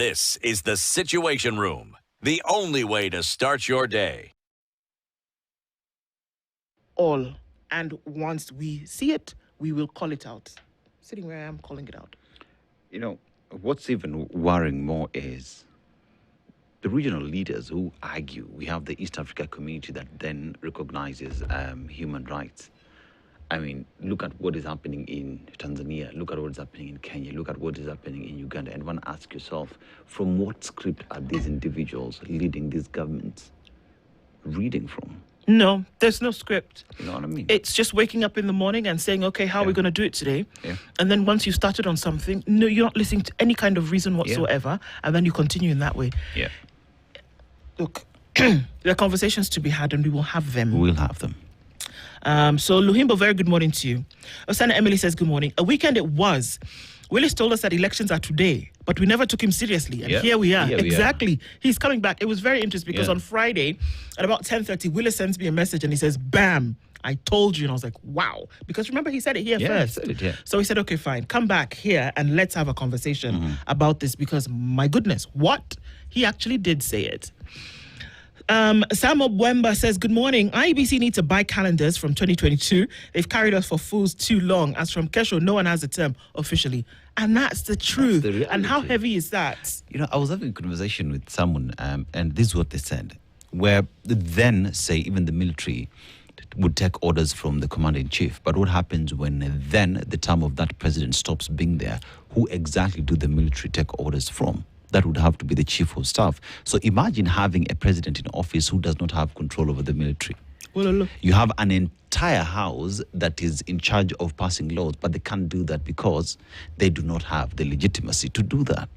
This is the Situation Room, the only way to start your day. All. And once we see it, we will call it out. Sitting where I am, calling it out. You know, what's even worrying more is the regional leaders who argue. We have the East Africa community that then recognizes human rights. I mean, look at what is happening in Tanzania. Look at what is happening in Kenya. Look at what is happening in Uganda. And one asks yourself, from what script are these individuals leading these governments reading from? No, there's no script. You know what I mean? It's just waking up in the morning and saying, okay, how are we going to do it today? Yeah. And then once you started on something, no, you're not listening to any kind of reason whatsoever. And then you continue in that way. Yeah. Look, there are conversations to be had and we will have them. We'll have them. So Luhimbo, very good morning to you. Osana Emily says good morning. A weekend it was. Willis told us that elections are today, but we never took him seriously. And here we are. Exactly. He's coming back. It was very interesting because on Friday at about 10:30, Willis sends me a message and he says, bam, I told you. And I was like, wow. Because remember, he said it here first. He said it, So he said, okay, fine. Come back here and let's have a conversation about this because, my goodness, what? He actually did say it. Sam Obwemba says, good morning. IEBC need to buy calendars from 2022. They've carried us for fools too long. As from Kesho, no one has a term officially. And that's the truth. That's the and how heavy is that? You know, I was having a conversation with someone, and this is what they said, where then, say, even the military would take orders from the commander-in-chief. But what happens when then the term of that president stops being there? Who exactly do the military take orders from? That would have to be the chief of staff. So imagine having a president in office who does not have control over the military. You have an entire house that is in charge of passing laws, but they can't do that because they do not have the legitimacy to do that.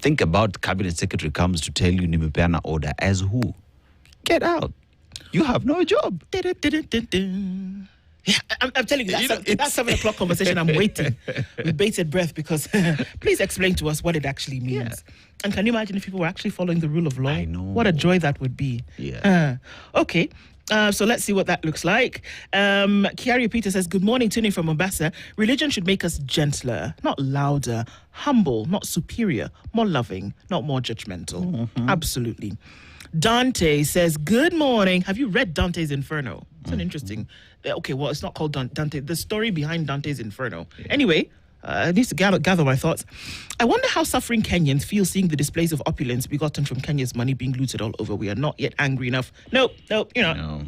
Think about cabinet secretary comes to tell you nimepeana order as who? Get out. You have no job. Yeah, I'm telling you, that's 7 o'clock conversation. I'm waiting with bated breath because please explain to us what it actually means. Yeah. And can you imagine if people were actually following the rule of law? I know. What a joy that would be. Yeah. Okay. So let's see what that looks like. Kiari Peter says, good morning, tuning from Mombasa. Religion should make us gentler, not louder, humble, not superior, more loving, not more judgmental. Absolutely. Dante says, good morning. Have you read Dante's Inferno? It's an interesting... Okay, well, it's not called Dante. The story behind Dante's Inferno. Yeah. Anyway, I need to gather my thoughts. I wonder how suffering Kenyans feel seeing the displays of opulence begotten from Kenya's money being looted all over. We are not yet angry enough. Nope, you know. No.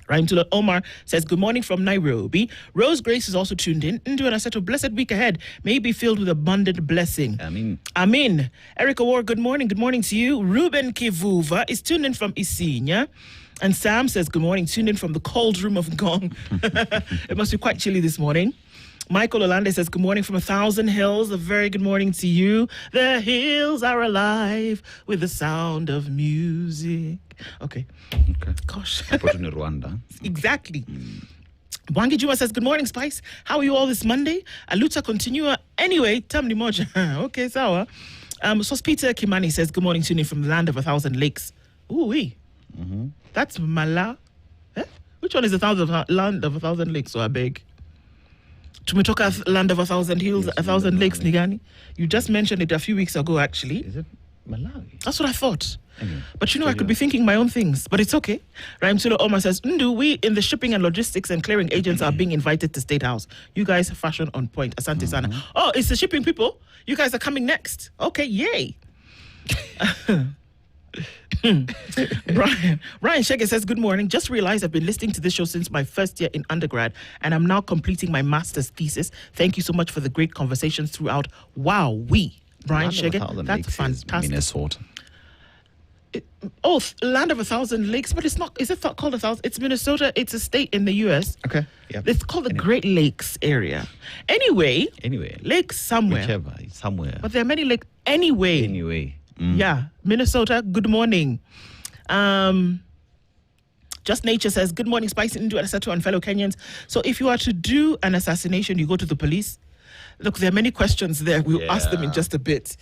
Raimtula Omar says, good morning from Nairobi. Rose Grace is also tuned in. Ndu and I said, a blessed week ahead may be filled with abundant blessing. Amen. Erica Ward, good morning. Good morning to you. Ruben Kivuva is tuned in from Isinya. And Sam says, good morning, tuned in from the cold room of Gong. It must be quite chilly this morning. Michael Olande says, good morning from 1,000 Hills. A very good morning to you. The hills are alive with the sound of music. Okay. Gosh. Rwanda. Exactly. Wangi Juma says, good morning, Spice. How are you all this Monday? Aluta continua. Anyway, Tamni Moja. Okay, sawa. So Peter Kimani says, good morning, tuning from the land of 1,000 lakes. Ooh-wee. That's Mala. Which one is land of 1,000 lakes? So I beg. Tumetoka land of 1,000 hills, 1,000 lakes, Nigani. You just mentioned it a few weeks ago, actually. Is it Malawi? That's what I thought. But you know, I could be thinking my own things, but it's okay. Raimtula Omar says, Ndu, we in the shipping and logistics and clearing agents are being invited to State House. You guys fashion on point. Asante sana. Oh, it's the shipping people. You guys are coming next. Okay, yay. Ryan Shege says, good morning. Just realized I've been listening to this show since my first year in undergrad, and I'm now completing my master's thesis. Thank you so much for the great conversations throughout. Wow, Brian Shege, that's fantastic. Minnesota. Land of 1,000 lakes, but it's not. Is it called 1,000? It's Minnesota. It's a state in the U.S. Okay. Yep. It's called the Great Lakes area. Anyway, lakes somewhere. Whichever, somewhere. But there are many lakes. Anyway. Yeah, Minnesota, good morning. Just Nature says, good morning, Spicy Ndu, etc. and fellow Kenyans. So if you are to do an assassination, you go to the police. Look, there are many questions there. We'll ask them in just a bit.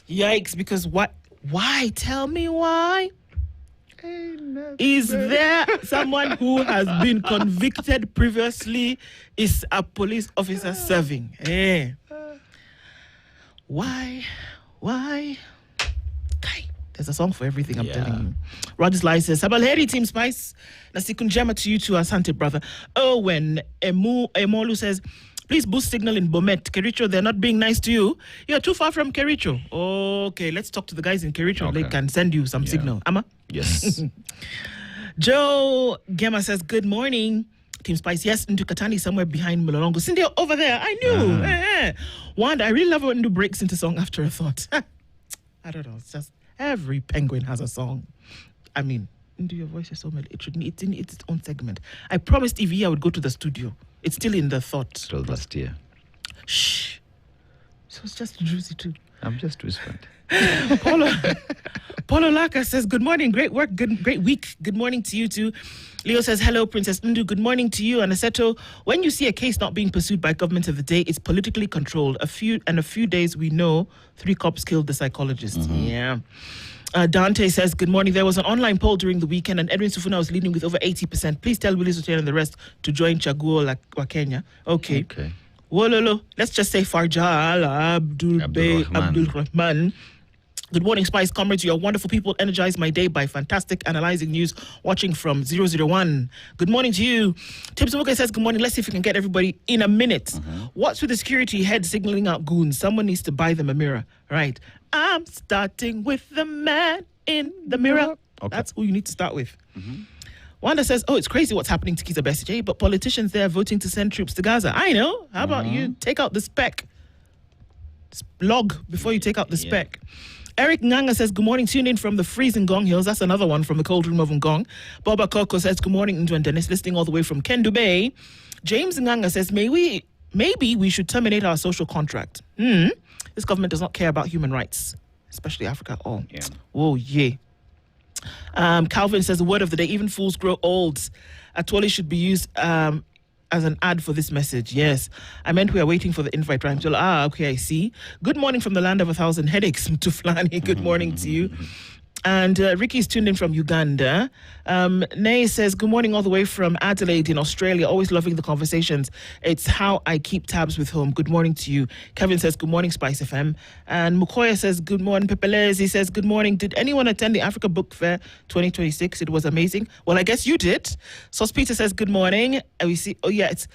Yikes, because what? Why? Tell me why. Is there someone who has been convicted previously? Is a police officer serving? Why? Why? Kai. There's a song for everything, I'm telling you. Roger's Live says, Sabalheri Team Spice. Nasikunjema to you too, Asante brother. Oh, when Emolu says, please boost signal in Bomet. Kericho, they're not being nice to you. You're too far from Kericho. Okay, let's talk to the guys in Kericho. Okay. They can send you some signal. Ama? Yes. Joe Gemma says, good morning. Team Spice, yes, into Katani somewhere behind Mulolongo. Cindy, over there. I knew. Wanda, I really love it when it breaks into song after a thought. I don't know. It's just every penguin has a song. I mean, into your voice is so melody. It's in its own segment. I promised Evie I would go to the studio. It's still in the thought. It was last year. Shh. So it's just juicy too. I'm just whispered. Polo Laka says, good morning, great work, great week. Good morning to you too. Leo says, hello, Princess Ndu. Good morning to you. And Aseto, when you see a case not being pursued by government of the day, it's politically controlled. A few days we know 3 cops killed the psychologist. Yeah. Dante says, good morning. There was an online poll during the weekend and Edwin Sufuna was leading with over 80%. Please tell Willis Otieno and the rest to join Chaguo wa Kenya. Okay. Wololo. Let's just say Farjal Abdul Rahman. Good morning, Spice comrades. You are wonderful people. Energize my day by fantastic analyzing news. Watching from 001. Good morning to you. Tim Samuka says, good morning. Let's see if we can get everybody in a minute. What's with the security head signaling out goons? Someone needs to buy them a mirror. Right. I'm starting with the man in the mirror. Okay. That's who you need to start with. Wanda says, oh, it's crazy what's happening to Kizza Besigye, but politicians there are voting to send troops to Gaza. I know. How about you take out the spec? Log before you take out the spec. Eric Nganga says, good morning, tune in from the freezing Ngong Hills. That's another one from the cold room of Ngong. Boba Koko says, good morning, Ndu and Dennis, listening all the way from Kendu Bay. James Nganga says, maybe we should terminate our social contract. This government does not care about human rights, especially Africa at all. Yeah. Oh, yeah. Calvin says, the word of the day, even fools grow old. Atwoli should be used as an ad for this message. Yes. I meant we are waiting for the invite, right? Okay, I see. Good morning from the land of 1,000 headaches, Mtuflani. Good morning to you. And Ricky's tuned in from Uganda. Nay says, good morning all the way from Adelaide in Australia. Always loving the conversations. It's how I keep tabs with home. Good morning to you. Kevin says, good morning, Spice FM. And Mukoya says, good morning. Pepelez, he says, good morning. Did anyone attend the Africa Book Fair 2026? It was amazing. Well, I guess you did. Sos Peter says, good morning. And we see, it's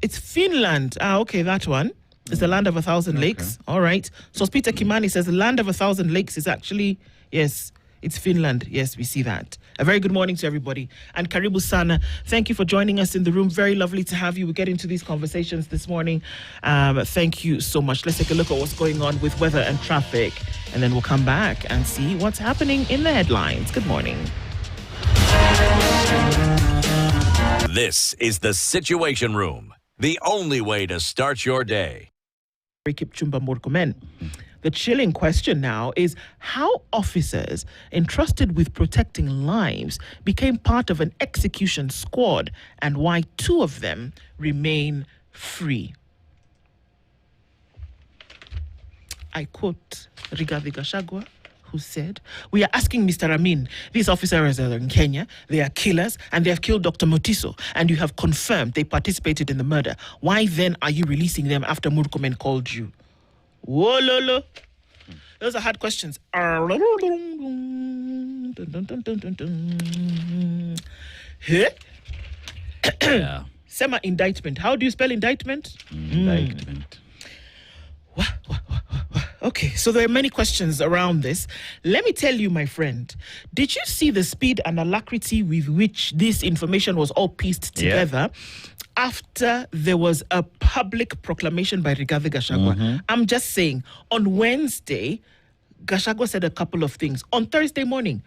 Finland. Okay, that one. It's the land of 1,000 lakes. All right. So Peter Kimani says the land of 1,000 lakes is actually, yes, it's Finland. Yes, we see that. A very good morning to everybody. And Karibu Sana, thank you for joining us in the room. Very lovely to have you. We get into these conversations this morning. Thank you so much. Let's take a look at what's going on with weather and traffic. And then we'll come back and see what's happening in the headlines. Good morning. This is the Situation Room, the only way to start your day. Kipchumba Murkomen. The chilling question now is how officers entrusted with protecting lives became part of an execution squad and why 2 of them remain free. I quote Rigathi Gachagua, who said, we are asking Mr. Amin, these officers are in Kenya, they are killers, and they have killed Dr. Mutiso, and you have confirmed they participated in the murder. Why then are you releasing them after Murkomen called you? Whoa, Lolo. Those are hard questions. Sema indictment. How do you spell indictment? Indictment. Okay, so there are many questions around this. Let me tell you, my friend, did you see the speed and alacrity with which this information was all pieced together after there was a public proclamation by Rigathi Gachagua? I'm just saying, on Wednesday, Gachagua said a couple of things. On Thursday morning,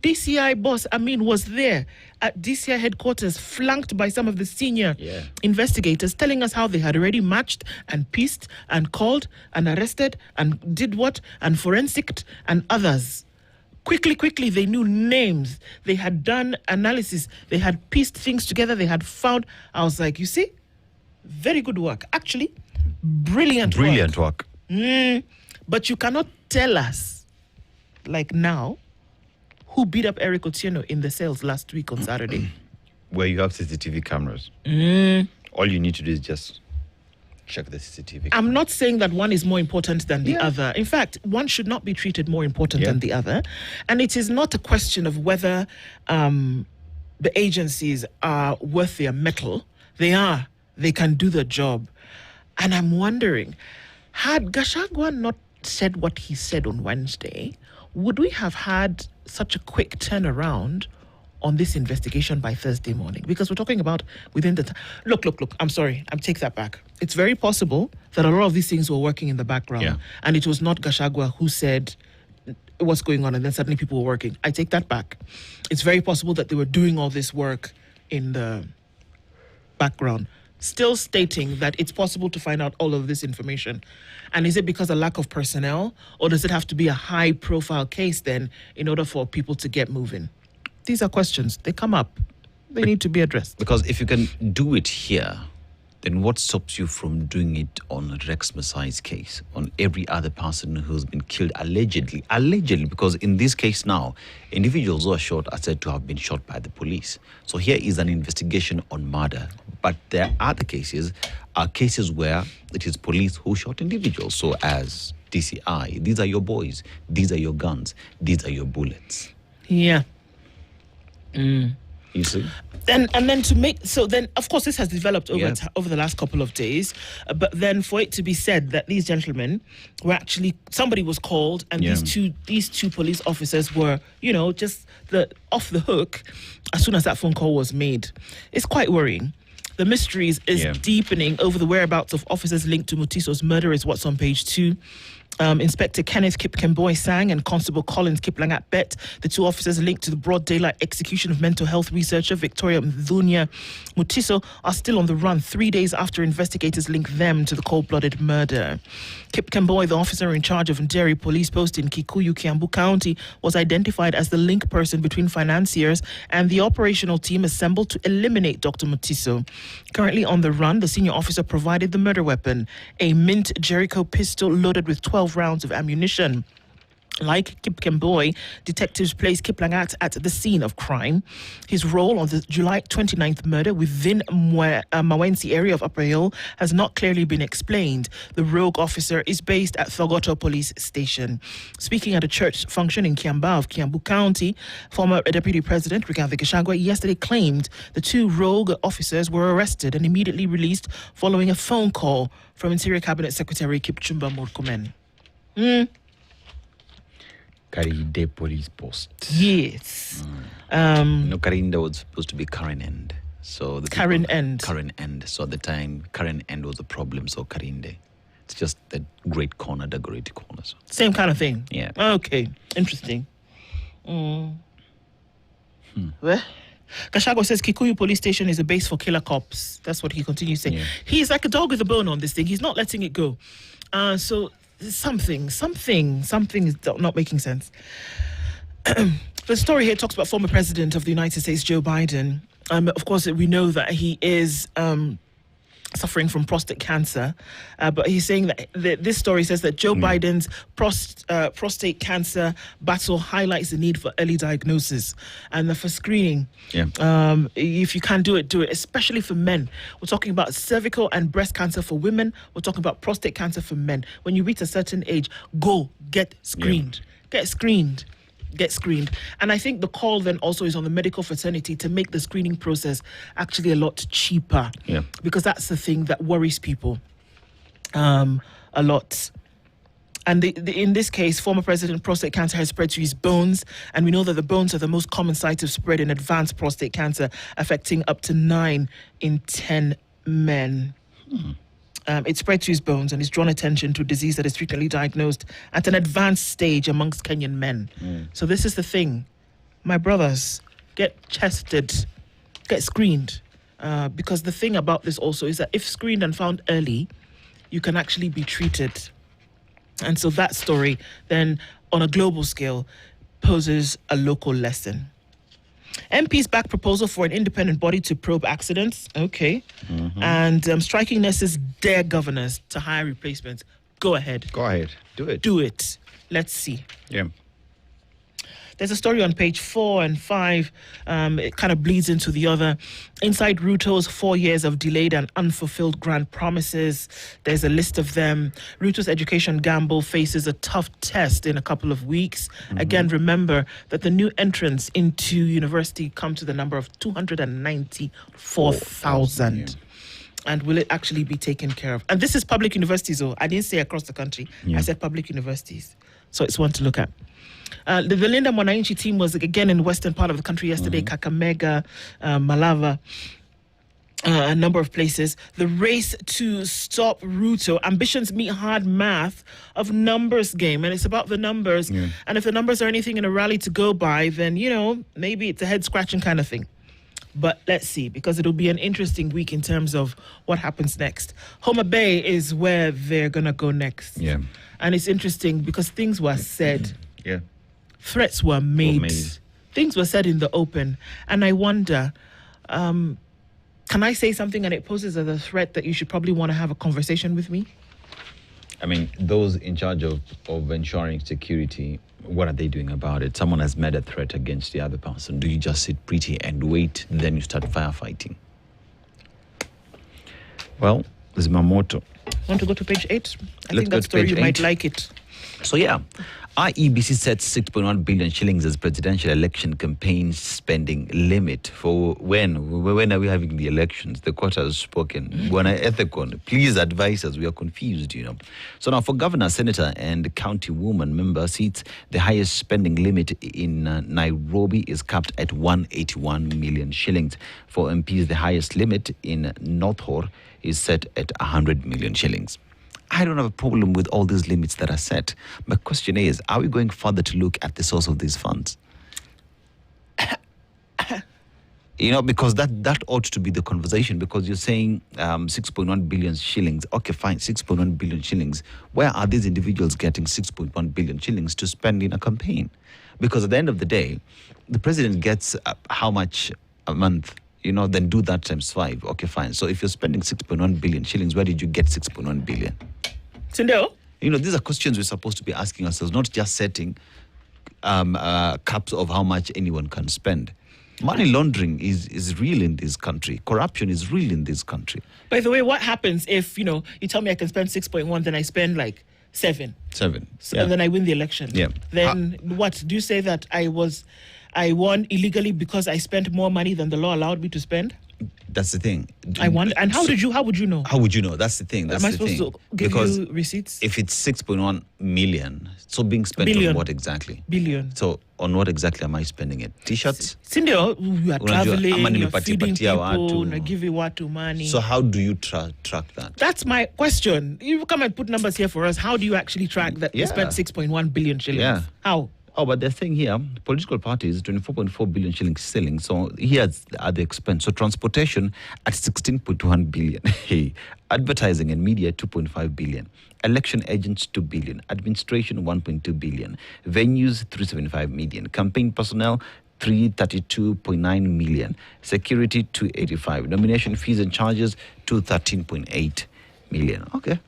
DCI boss Amin was there at DCI headquarters, flanked by some of the senior investigators, telling us how they had already matched and pieced and called and arrested and did what and forensicked and others. Quickly, they knew names. They had done analysis. They had pieced things together. They had found. I was like, you see, very good work. Actually, brilliant work. But you cannot tell us, like now, who beat up Eric Otieno in the cells last week on Saturday. Where you have CCTV cameras. All you need to do is just check the CCTV. I'm not saying that one is more important than the other. In fact, one should not be treated more important than the other. And it is not a question of whether the agencies are worth their mettle. They are. They can do the job. And I'm wondering, had Gachagua not said what he said on Wednesday, would we have had such a quick turnaround on this investigation by Thursday morning? Because we're talking about within the look, I'm sorry, I'm take that back. It's very possible that a lot of these things were working in the background, and it was not Gachagua who said what's going on, and then suddenly people were working. I take that back. It's very possible that they were doing all this work in the background, still stating that it's possible to find out all of this information. And is it because of lack of personnel, or does it have to be a high-profile case then in order for people to get moving? These are questions. They come up. They need to be addressed. Because if you can do it here, then what stops you from doing it on Rex Masai's case, on every other person who's been killed allegedly? Allegedly, because in this case now, individuals who are shot are said to have been shot by the police. So here is an investigation on murder. But there are other cases, cases where it is police who shot individuals. So as DCI, these are your boys, these are your guns, these are your bullets. Yeah. You see? And then to make, so then of course this has developed over the last couple of days, but then for it to be said that these gentlemen were actually, somebody was called, and these two police officers were, just off the hook as soon as that phone call was made. It's quite worrying. The mysteries is deepening over the whereabouts of officers linked to Mutiso's murder is what's on page 2. Inspector Kenneth Kipkemboi Sang and Constable Collins Kiplangat Bet, the two officers linked to the broad daylight execution of mental health researcher Victoria Mthunya Mutiso, are still on the run 3 days after investigators link them to the cold-blooded murder. Kipkemboi, the officer in charge of Nderi Police Post in Kikuyu, Kiambu County, was identified as the link person between financiers and the operational team assembled to eliminate Dr Mutiso. Currently on the run, the senior officer provided the murder weapon, a mint Jericho pistol loaded with 12 rounds of ammunition. Like Kipkemboi, detectives placed Kiplangat at the scene of crime. His role on the July 29th murder within Mawensi area of Upper Hill has not clearly been explained. The rogue officer is based at Thogoto Police Station. Speaking at a church function in Kiamba of Kiambu County, former Deputy President Rigathi Gachagua yesterday claimed the two rogue officers were arrested and immediately released following a phone call from Interior Cabinet Secretary Kipchumba Murkomen. Karinde Police Post. Yes. Karinda was supposed to be Karen End. So the Karen End. Karen End. So at the time, Karen End was a problem. So Karinde. It's just the great corner, the great corner. So. Same kind of thing. Yeah. Okay. Interesting. Well, Gachagua says Kikuyu Police Station is a base for killer cops. That's what he continues saying. Yeah. He's like a dog with a bone on this thing. He's not letting it go. So something is not making sense. The story here talks about former President of the United States, Joe Biden. Of course, we know that he is suffering from prostate cancer, but he's saying that this story says that Joe Biden's prostate cancer battle highlights the need for early diagnosis and for screening. If you can do it, especially for men. We're talking about cervical and breast cancer for women. We're talking about prostate cancer for men. When you reach a certain age, go get screened. Get screened. And I think the call then also is on the medical fraternity to make the screening process actually a lot cheaper. Because that's the thing that worries people a lot. And in this case, former President, prostate cancer has spread to his bones. And we know that the bones are the most common site of spread in advanced prostate cancer, affecting up to 9 in 10 men. It spread to his bones and has drawn attention to a disease that is frequently diagnosed at an advanced stage amongst Kenyan men. So this is the thing. My brothers, get tested, get screened. Because the thing about this also is that if screened and found early, you can actually be treated. And so that story then, on a global scale, poses a local lesson. MPs back proposal for an independent body to probe accidents. Okay. And striking nurses dare governors to hire replacements. Go ahead. Do it. Do it. Let's see. There's a story on page 4 and 5. It kind of bleeds into the other. Inside Ruto's 4 years of delayed and unfulfilled grant promises. There's a list of them. Ruto's education gamble faces a tough test in a couple of weeks. Again, remember that the new entrants into university come to the number of 294,000. And will it actually be taken care of? And this is public universities, though. I didn't say across the country. I said public universities. So it's one to look at. The Linda Mwananchi team was again in the western part of the country yesterday, Kakamega, Malava, a number of places. The race to stop Ruto. Ambitions meet hard math of numbers game. And it's about the numbers. And if the numbers are anything in a rally to go by, then, maybe it's a head-scratching kind of thing. But let's see, because it'll be an interesting week in terms of what happens next. Homa Bay is where they're going to go next. Yeah. And it's interesting because things were said. Yeah. Threats were made. Things were said in the open. And I wonder, can I say something and it poses as a threat that you should probably want to have a conversation with me? I mean, those in charge of ensuring security, what are they doing about it? Someone has made a threat against the other person. Do you just sit pretty and wait, then you start firefighting? Well, this is my motto. Want to go to page 8? I Let's think go that to story page you might 8. like it. So yeah, IEBC sets 6.1 billion shillings as presidential election campaign spending limit for when are we having the elections? The court has spoken. Bwana Ethicon, please advise us. We are confused, So now for governor, senator, and county woman member seats, the highest spending limit in Nairobi is capped at 181 million shillings. For MPs, the highest limit in North Horr is set at 100 million shillings. I don't have a problem with all these limits that are set. My question is, are we going further to look at the source of these funds? Because that ought to be the conversation, because you're saying 6.1 billion shillings. Okay, fine, 6.1 billion shillings. Where are these individuals getting 6.1 billion shillings to spend in a campaign? Because at the end of the day, the president gets how much a month? Then do that times 5. Okay, fine. So if you're spending 6.1 billion shillings, where did you get 6.1 billion? Sindo? These are questions we're supposed to be asking ourselves, not just setting caps of how much anyone can spend. Money laundering is real in this country. Corruption is real in this country. By the way, what happens if, you tell me I can spend 6.1, then I spend like 7? 7. So, and then I win the election. Yeah. Then what? Do you say that I won illegally because I spent more money than the law allowed me to spend? That's the thing. I wonder. And how would you know? How would you know? That's the thing. That's Am I the supposed thing. to give because you receipts? If it's 6.1 million, so being spent Billion. on what exactly? Billion. So on what exactly am I spending it? T-shirts? Cindy, you are traveling, ama you're nipatie feeding patia people, watu. giving watu money. So how do you track that? That's my question. You come and put numbers here for us. How do you actually track that you spent 6.1 billion shillings? Yeah. How? Oh, but they're saying here, political parties, 24.4 billion shillings selling. So here's at the expense. So transportation at 16.1 billion. Hey, advertising and media, 2.5 billion. Election agents, 2 billion. Administration, 1.2 billion. Venues, 375 million. Campaign personnel, 332.9 million. Security, 285. Nomination fees and charges, 213.8 million. Okay.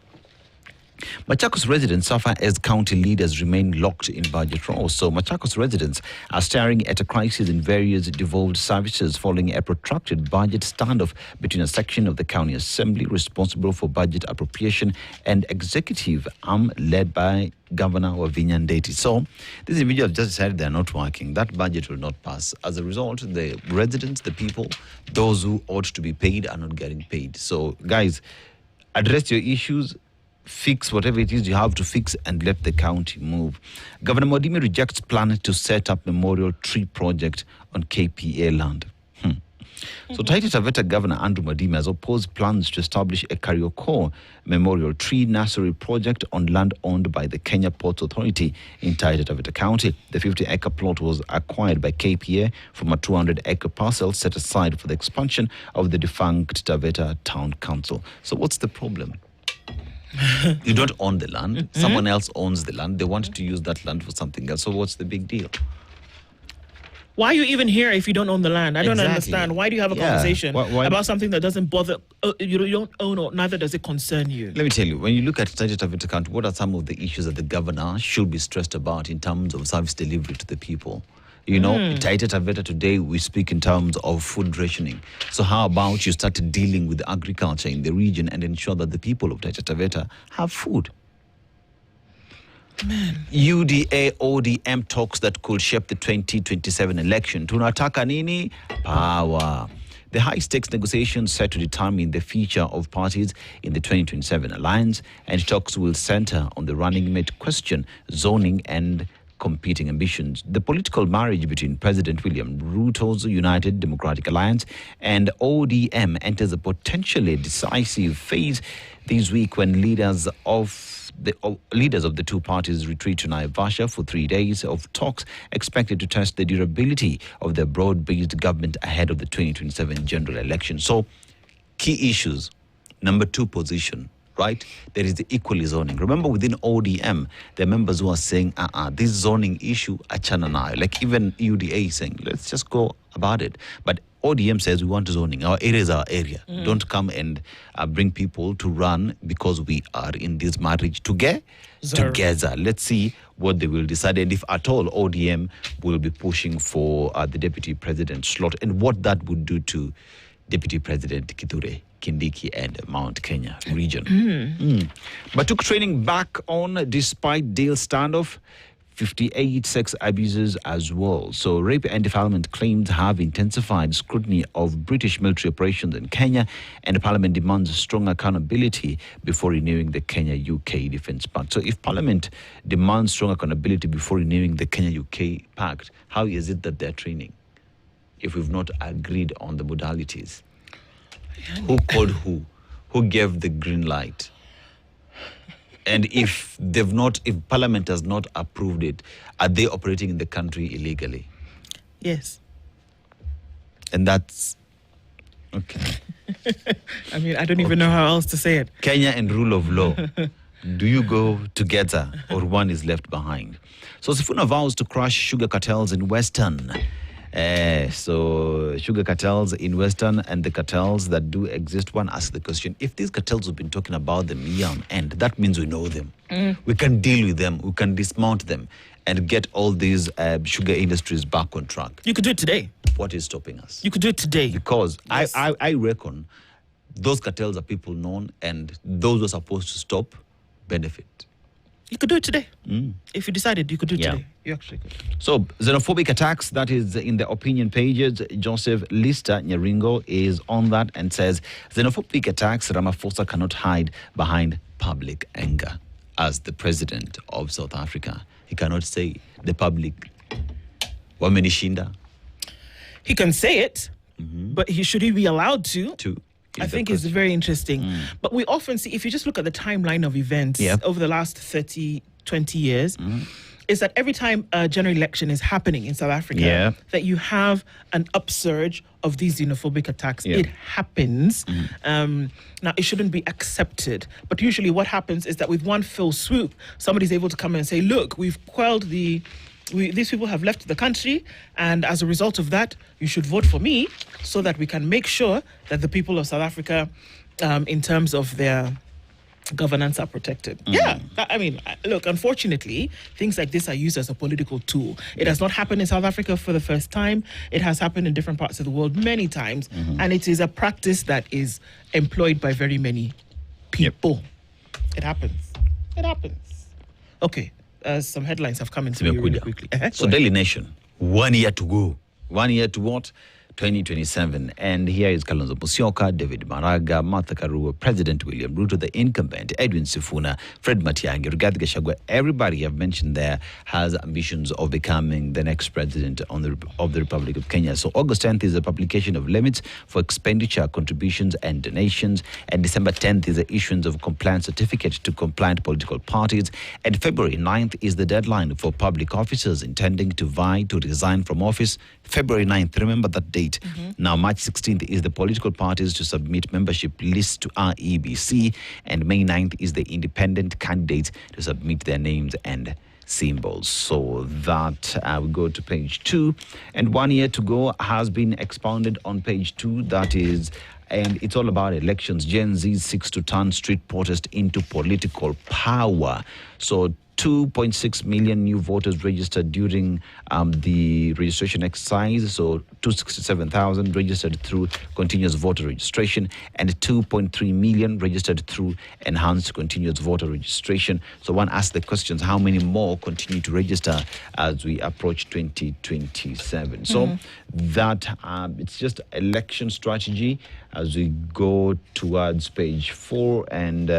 Machakos residents suffer as county leaders remain locked in budget rows. So Machakos residents are staring at a crisis in various devolved services following a protracted budget standoff between a section of the county assembly responsible for budget appropriation and executive arm led by Governor Wavinya Ndeti. So these individuals just decided they're not working. That budget will not pass. As a result, the residents, the people, those who ought to be paid are not getting paid. So guys, address your issues. Fix whatever it is you have to fix and let the county move. Governor Modime rejects plan to set up memorial tree project on KPA land. So Taita Taveta Governor Andrew Modime has opposed plans to establish a Karioko memorial tree nursery project on land owned by the Kenya Ports Authority in Taita Taveta County. The 50-acre plot was acquired by KPA from a 200-acre parcel set aside for the expansion of the defunct Taveta Town Council. So what's the problem? You don't own the land. Someone else owns the land. They want to use that land for something else. So what's the big deal? Why are you even here if you don't own the land? I don't understand. Why do you have a conversation about something that doesn't bother, you don't own or neither does it concern you? Let me tell you, when you look at Taita Taveta County, what are some of the issues that the governor should be stressed about in terms of service delivery to the people? You know, Taita Taveta today, we speak in terms of food rationing. So how about you start dealing with agriculture in the region and ensure that the people of Taita Taveta have food? Man. UDA ODM talks that could shape the 2027 election. Tunataka nini? Power. The high-stakes negotiations set to determine the future of parties in the 2027 alliance, and talks will center on the running mate question, zoning and competing ambitions. The political marriage between President William Ruto's United Democratic Alliance and ODM enters a potentially decisive phase this week when leaders of the two parties retreat to Naivasha for 3 days of talks expected to test the durability of their broad-based government ahead of the 2027 general election. So, key issues. Number 2 position, right? There is the equally zoning. Remember, within ODM, there are members who are saying, this zoning issue, achana nayo. Like even UDA is saying, let's just go about it. But ODM says we want zoning. Our area is our area. Don't come and bring people to run because we are in this marriage together. Let's see what they will decide. And if at all, ODM will be pushing for the deputy president slot and what that would do to Deputy President Kithure Kindiki and Mount Kenya region. But took training back on despite Dale standoff. 58 sex abuses as well. So rape and defilement claims have intensified scrutiny of British military operations in Kenya, and Parliament demands strong accountability before renewing the Kenya-UK Defence Pact. So if Parliament demands strong accountability before renewing the Kenya-UK Pact, how is it that they're training if we've not agreed on the modalities? Who called who? Who gave the green light? And if Parliament has not approved it, are they operating in the country illegally? Yes. And that's okay. I mean, I don't even know how else to say it. Kenya and rule of law. Do you go together or one is left behind? So Sifuna vows to crush sugar cartels in Western. So sugar cartels in Western and the cartels that do exist. One asks the question, if these cartels have been talking about them year on end, that means we know them. We can deal with them. We can dismount them and get all these sugar industries back on track. You could do it today. What is stopping us? You could do it today. Because yes. I reckon those cartels are people known, and those who are supposed to stop benefit. You could do it today. If you decided you could do it today. You actually could. So, xenophobic attacks, that is in the opinion pages. Joseph Lister Nyaringo is on that and says, xenophobic attacks, Ramaphosa cannot hide behind public anger. As the president of South Africa, he cannot say the public, wamenishinda. He can say it, but should he be allowed to? I think it's very interesting. But we often see, if you just look at the timeline of events over the last 30, 20 years, is that every time a general election is happening in South Africa, that you have an upsurge of these xenophobic attacks. It happens. Now, it shouldn't be accepted. But usually what happens is that with one fell swoop, somebody's able to come in and say, look, we've quelled these people have left the country, and as a result of that, you should vote for me so that we can make sure that the people of South Africa, in terms of their governance, are protected. Look, unfortunately, things like this are used as a political tool. It has not happened in South Africa for the first time. It has happened in different parts of the world many times, and it is a practice that is employed by very many people. It happens. It happens. Okay. Some headlines have come into me really quickly. So Daily Nation, 1 year to go. 1 year to what? 2027. And here is Kalonzo Musyoka, David Maraga, Martha Karua, President William Ruto, the incumbent, Edwin Sifuna, Fred Matiang'i, Rigathi Gachagua. Everybody I've mentioned there has ambitions of becoming the next president of the Republic of Kenya. So August 10th is the publication of limits for expenditure, contributions, and donations. And December 10th is the issuance of compliance certificate to compliant political parties. And February 9th is the deadline for public officers intending to vie to resign from office. February 9th, remember that date. Now, March 16th is the political parties to submit membership lists to REBC, and May 9th is the independent candidates to submit their names and symbols. So that we go to page 2, and 1 year to go has been expounded on page 2. That is, and it's all about elections. Gen Z seeks to turn street protest into political power. So 2.6 million new voters registered during the registration exercise. So 267,000 registered through continuous voter registration and 2.3 million registered through enhanced continuous voter registration. So one asks the questions, how many more continue to register as we approach 2027? So that it's just election strategy as we go towards page 4 and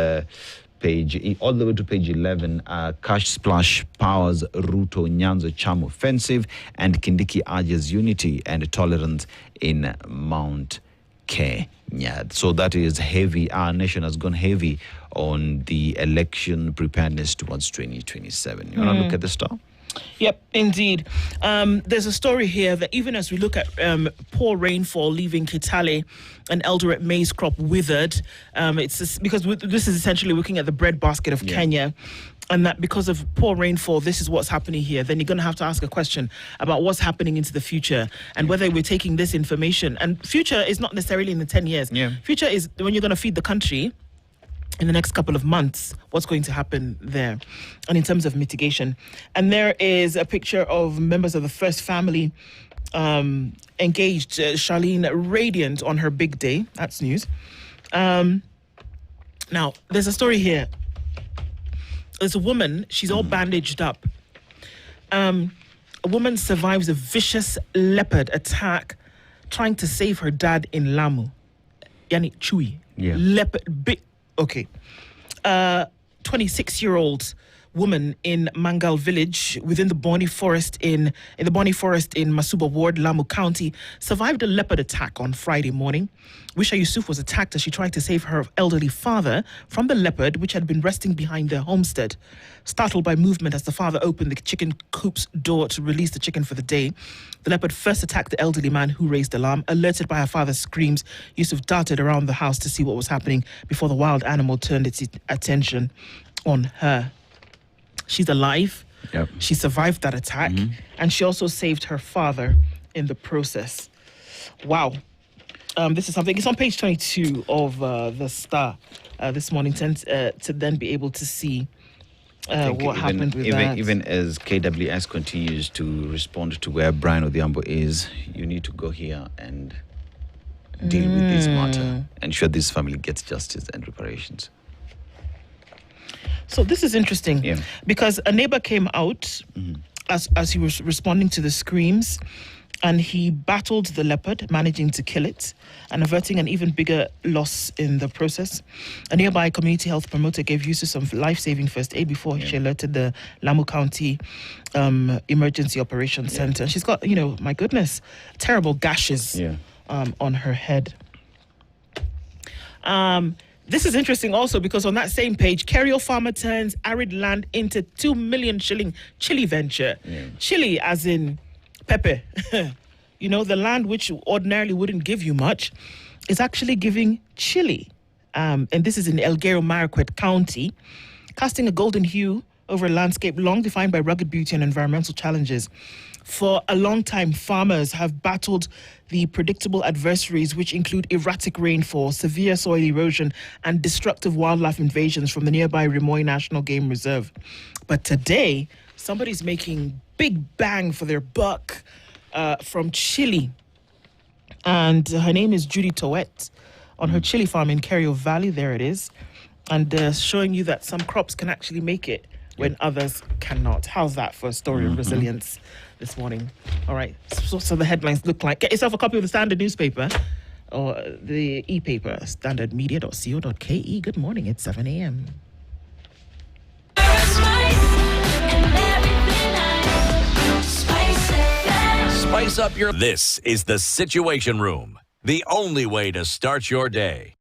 all the way to page 11, Cash Splash powers Ruto Nyanza Charm offensive, and Kindiki urges unity and tolerance in Mount Kenya. So that is heavy. Our nation has gone heavy on the election preparedness towards 2027. You want to look at the star? Yep, indeed. There's a story here that even as we look at poor rainfall leaving Kitale and Eldoret maize crop withered, it's just because this is essentially looking at the breadbasket of Kenya, and that because of poor rainfall, this is what's happening here. Then you're going to have to ask a question about what's happening into the future and whether we're taking this information. And future is not necessarily in the 10 years. Future is when you're going to feed the country in the next couple of months, what's going to happen there, and in terms of mitigation. And there is a picture of members of the first family engaged, Charlene radiant on her big day. That's news. Now, there's a story here. There's a woman, she's all bandaged up. A woman survives a vicious leopard attack trying to save her dad in Lamu. Yani Chui. Leopard, big. Okay. 26-year-old woman in Mangal village within the Boni Forest in the Boni Forest in Masuba Ward, Lamu County, survived a leopard attack on Friday morning. Wisha Yusuf was attacked as she tried to save her elderly father from the leopard, which had been resting behind their homestead. Startled by movement as the father opened the chicken coop's door to release the chicken for the day, the leopard first attacked the elderly man, who raised alarm. Alerted by her father's screams, Yusuf darted around the house to see what was happening before the wild animal turned its attention on her. She's alive. Yep. She survived that attack, and she also saved her father in the process. Wow. This is something. It's on page 22 of the Star this morning, to then be able to see what happened with that. Even as KWS continues to respond to where Brian Odhiambo is, you need to go here and deal with this matter, ensure this family gets justice and reparations. So this is interesting because a neighbor came out as he was responding to the screams, and he battled the leopard, managing to kill it and averting an even bigger loss in the process. A nearby community health promoter gave use of some life-saving first aid before she alerted the Lamu County Emergency Operations Center. She's got, my goodness, terrible gashes on her head. This is interesting also because on that same page, Kerio farmer turns arid land into 2 million shilling chili venture. Chili as in pepper. The land which ordinarily wouldn't give you much is actually giving chili. And this is in Elguero Marakwet County, casting a golden hue over a landscape long defined by rugged beauty and environmental challenges. For a long time, farmers have battled the predictable adversaries, which include erratic rainfall, severe soil erosion, and destructive wildlife invasions from the nearby Rimoy National Game Reserve. But today, somebody's making big bang for their buck from chili. And her name is Judy Towet on her chili farm in Kerio Valley. There it is. And showing you that some crops can actually make it when others cannot. How's that for a story of resilience this morning? All right, so the headlines look like. Get yourself a copy of the Standard newspaper or the e-paper, standardmedia.co.ke. Good morning, it's 7 a.m. Spice up your... This is the Situation Room, the only way to start your day.